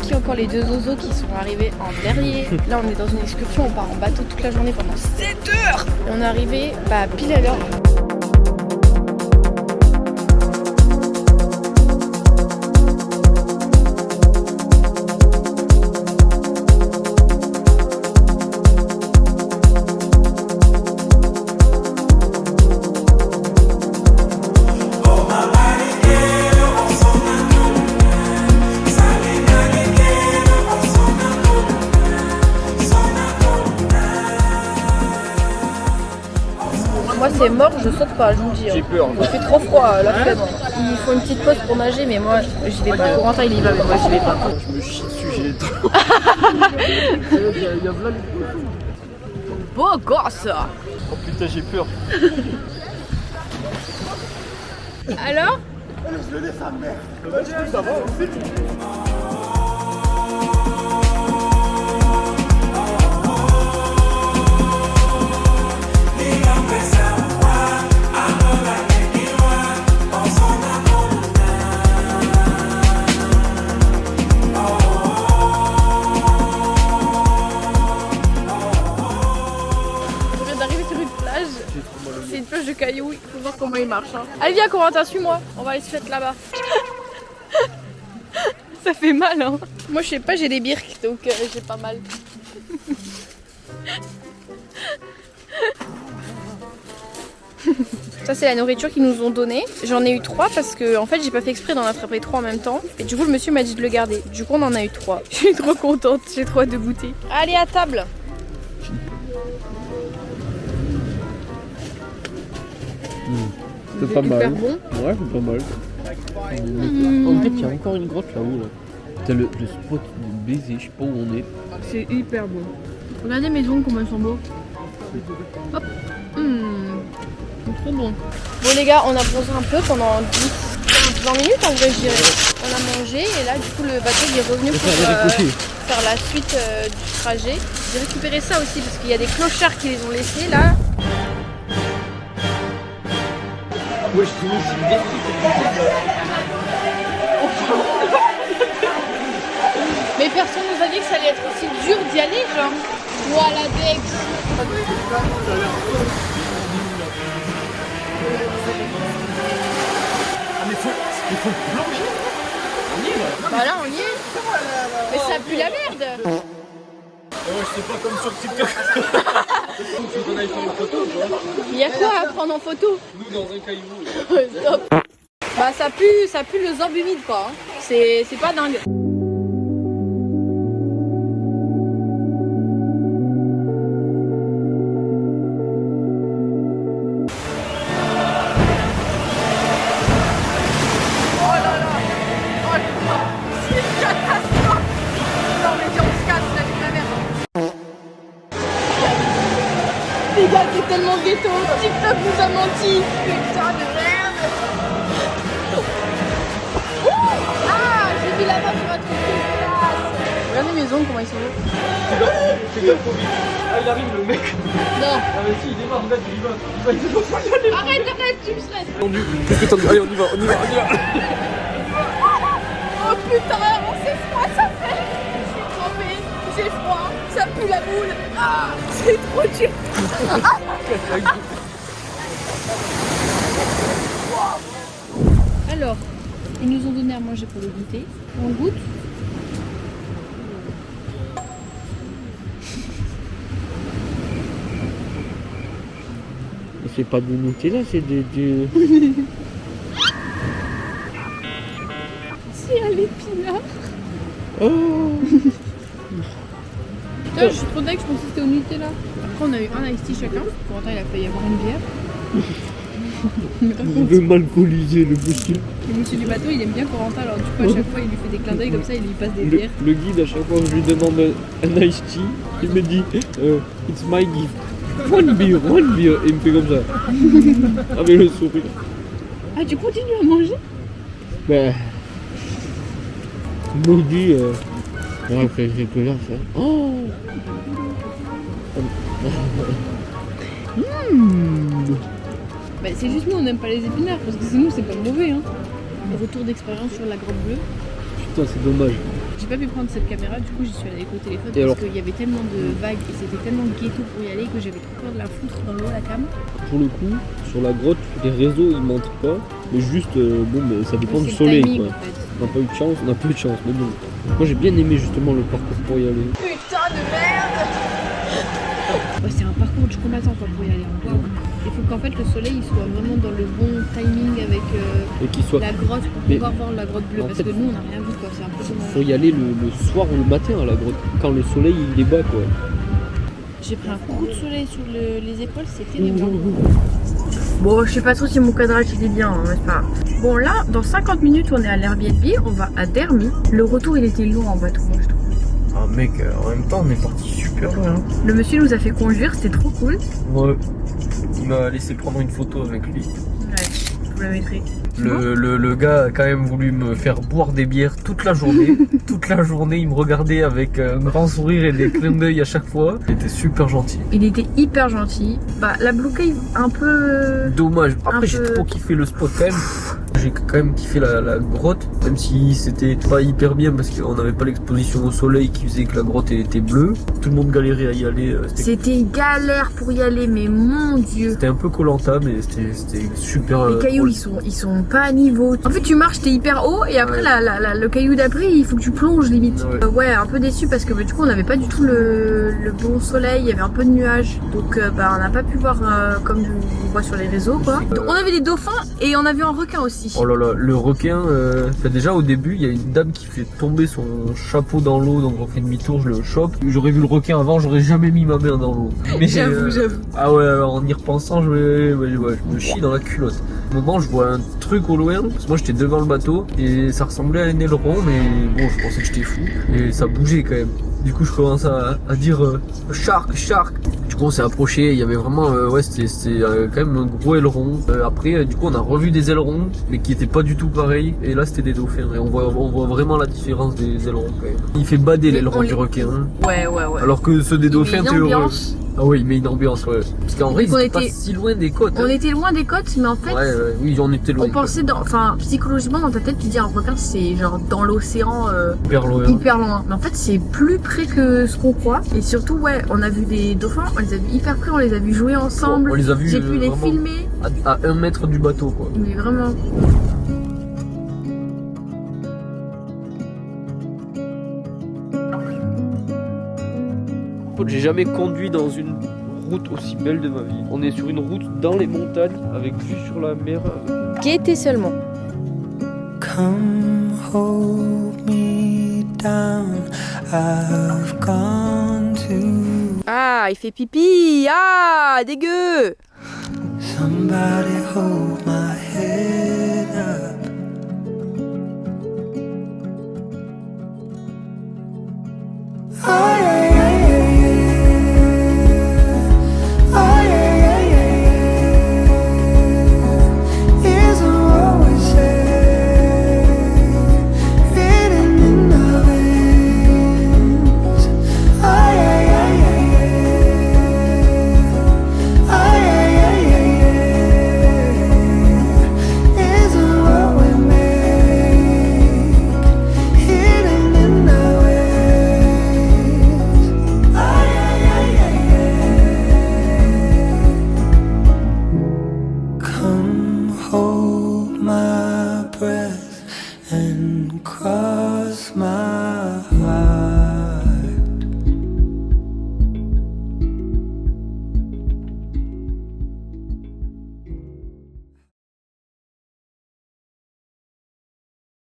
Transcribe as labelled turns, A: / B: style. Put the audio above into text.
A: qui encore les deux oiseaux qui sont arrivés en dernier. Là on est dans une excursion, on part en bateau toute la journée pendant 7 heures. Et on est arrivé pile à l'heure. Moi c'est mort, je saute pas, je vous le dis.
B: J'ai peur.
A: Il fait trop froid, la flemme. Il faut une petite pause pour nager, mais moi j'y vais pas. Corentin il y va, mais moi j'y vais pas.
B: Je me chie dessus, j'ai le temps. Il y a plein de...
A: Beau gosse.
B: Oh putain, j'ai peur.
A: Alors?
B: Je laisse sa mère. Ça va, en fait.
A: C'est une plage de cailloux, il faut voir comment il marche. Hein. Allez viens Corentin, suis-moi, on va aller se mettre là-bas. Ça fait mal hein. Moi je sais pas, j'ai des birks donc j'ai pas mal. Ça c'est la nourriture qu'ils nous ont donnée. J'en ai eu 3 parce que en fait j'ai pas fait exprès d'en attraper 3 en même temps. Et du coup le monsieur m'a dit de le garder. Du coup on en a eu 3. Je suis trop contente, j'ai trop hâte de goûter. Allez à table.
B: C'est pas mal.
A: Bon.
B: Ouais, c'est pas mal. En fait, il y a encore une grotte là-haut. Là. T'as le spot de baiser, je sais pas où on est.
A: C'est hyper bon. Regardez mes ongles comme elles sont beaux. Hop. C'est trop bon. Bon les gars, on a bronzé un peu pendant 10-20 minutes en vrai je dirais. On a mangé et là du coup le bateau il est revenu pour faire la suite du trajet. J'ai récupéré ça aussi parce qu'il y a des clochards qui les ont laissés là.
B: Ouais, je finis, c'est une
A: Mais personne nous a dit que ça allait être aussi dur d'y aller genre. Voilà Dex.
B: Ah mais il faut plonger. On y est là.
A: Bah là on y est. Mais ça pue la merde.
B: Ouais, je sais pas comme sur TikTok. Tu veux qu'on aille faire une photo ou pas?
A: Il y a quoi à prendre en photo?
B: Nous dans un caillou.
A: Stop. Bah ça pue le zorb humide quoi. Hein. C'est pas dingue. Les gars, c'est tellement ghetto. TikTok nous a menti. Putain de merde. Ah, j'ai mis la main sur un truc de classe. Regardez mes ongles, comment ils sont beaux.
B: C'est gaffe au vide. Ah, il arrive le mec.
A: Non.
B: Ah, mais si, il démarre, regarde, il y va. Il va.
A: Arrête, tu me stresses.
B: Tendu. Qu'est-ce que t'as dit? Allez, on y va.
A: Oh putain, c'est froid, ça fait. Je suis trempée, j'ai froid, ça pue la boule. Ah, c'est trop dur. Alors, ils nous ont donné à manger pour le goûter. On goûte.
B: C'est pas du Nutella, c'est du...
A: C'est à l'épinard.
B: Oh.
A: Putain, je suis trop dingue, je pensais que c'était au Nutella. Après, on a eu un iced tea chacun. Corentin, il a failli avoir une bière.
B: Il veut m'alcooliser, le monsieur.
A: Le monsieur du bateau, il aime bien Corentin, alors du coup, à chaque fois, il lui fait des clins d'œil comme ça, il lui passe des bières.
B: Le guide, à chaque fois que je lui demande un iced tea, il me dit it's my gift. One beer. Et il me fait comme ça. Avec le sourire.
A: Ah, tu continues à manger?
B: Ben. Maudit. Ouais, c'est que là, ça. Oh!
A: Bah, c'est juste nous, on n'aime pas les épinards, parce que sinon, c'est pas mauvais. Hein. Retour d'expérience sur la grotte bleue.
B: Putain, c'est dommage.
A: j'ai pas pu prendre cette caméra, du coup j'y suis allée avec le téléphone
B: Et
A: parce qu'il y avait tellement de vagues et c'était tellement ghetto pour y aller que j'avais trop peur de la foutre dans l'eau la cam.
B: Pour le coup, sur la grotte, les réseaux ils mentent pas, mais juste, bon, mais ça dépend du
A: C'est le
B: soleil
A: timing,
B: quoi.
A: en fait.
B: On n'a pas eu de chance, on a peu de chance, mais bon. Moi j'ai bien aimé justement le parcours pour y aller.
A: Putain de merde. Ouais, c'est un parcours du combattant quoi pour y aller. Waouh. Il faut qu'en fait le soleil il soit vraiment dans le bon timing avec
B: Et qu'il soit.
A: la grotte pour
B: Mais-
A: pouvoir voir la grotte bleue
B: en
A: parce
B: fait,
A: que nous on n'a rien vu quoi, c'est un peu dommage.
B: Faut y aller le soir ou le matin à la grotte, quand le soleil il est bas quoi.
A: J'ai pris un coup de soleil sur les épaules, c'est terrible. Bon, je sais pas trop si mon cadrage était bien, hein, mais c'est pas grave. Bon, là, dans 50 minutes, on est à l'Airbnb, on va à Dermy. Le retour, il était long en bateau, moi je trouve.
B: Ah mec, en même temps on est parti super loin.
A: Le monsieur nous a fait conduire, c'était trop cool.
B: Ouais. Il m'a laissé prendre une photo avec lui.
A: Ouais, je vous la mettrai.
B: Le gars a quand même voulu me faire boire des bières toute la journée. Toute la journée, il me regardait avec un grand sourire et des clins d'œil à chaque fois. Il était super gentil.
A: Il était hyper gentil. Bah, la Blue Cave, un peu...
B: Dommage.
A: Un
B: Après, j'ai
A: peu-
B: trop kiffé le spot quand même. J'ai quand même kiffé la grotte, même si c'était pas hyper bien parce qu'on n'avait pas l'exposition au soleil qui faisait que la grotte était bleue. Tout le monde galérait à y aller.
A: C'était galère pour y aller, mais mon Dieu.
B: C'était un peu Koh-Lanta, mais c'était super.
A: Les cailloux,
B: cool.
A: ils sont pas à niveau. En fait, tu marches, t'es hyper haut, et après,
B: Ouais.
A: le caillou d'après, il faut que tu plonges limite.
B: Ouais.
A: Ouais, un peu déçu parce que bah, du coup, on n'avait pas du tout le bon soleil, il y avait un peu de nuages. Donc, bah, on n'a pas pu voir comme on voit sur les réseaux, quoi. Donc, on avait des dauphins et on a vu un requin aussi.
B: Oh là là, le requin, déjà au début, il y a une dame qui fait tomber son chapeau dans l'eau, donc on fait demi-tour, je le chope. J'aurais vu le requin avant, j'aurais jamais mis ma main dans l'eau. Mais
A: J'avoue.
B: Ah ouais, alors, en y repensant, je me chie dans la culotte. Au moment, je vois un truc au loin, parce que moi j'étais devant le bateau, et ça ressemblait à un aileron, mais bon, je pensais que j'étais fou, et ça bougeait quand même. Du coup, je commence à dire shark. Du coup, on s'est approché. Il y avait vraiment, c'était quand même un gros aileron. Après, du coup, on a revu des ailerons, mais qui étaient pas du tout pareils. Et là, c'était des dauphins. Et on voit vraiment la différence des ailerons quand même. Il fait bader
A: Mais
B: l'aileron
A: on
B: du
A: les-
B: requin. Hein.
A: Ouais.
B: Alors que ceux des dauphins,
A: Il met
B: t'es
A: une
B: heureux.
A: ambiance.
B: Ah oui, il met une ambiance, ouais. Parce qu'en vrai, ils
A: on
B: étaient pas
A: était-
B: si loin des côtes.
A: On
B: hein.
A: était loin des côtes, mais en fait,
B: Oui, on était loin.
A: on pensait enfin, psychologiquement, dans ta tête, tu dis un requin, c'est genre dans l'océan.
B: Hyper loin.
A: Hyper loin. Mais en fait, c'est plus près que ce qu'on croit. Et surtout, ouais, on a vu des dauphins, on les a vus hyper près, on les a vus jouer ensemble.
B: On les a vus
A: J'ai pu les
B: vraiment
A: filmer.
B: à 1 mètre du bateau, quoi.
A: Mais vraiment.
B: J'ai jamais conduit dans une route aussi belle de ma vie. On est sur une route dans les montagnes avec vue sur la mer.
A: Gaieté seulement.
C: Come hold me down. I've gone to
A: Ah, il fait pipi. Ah, dégueu.
C: somebody hold my head up. I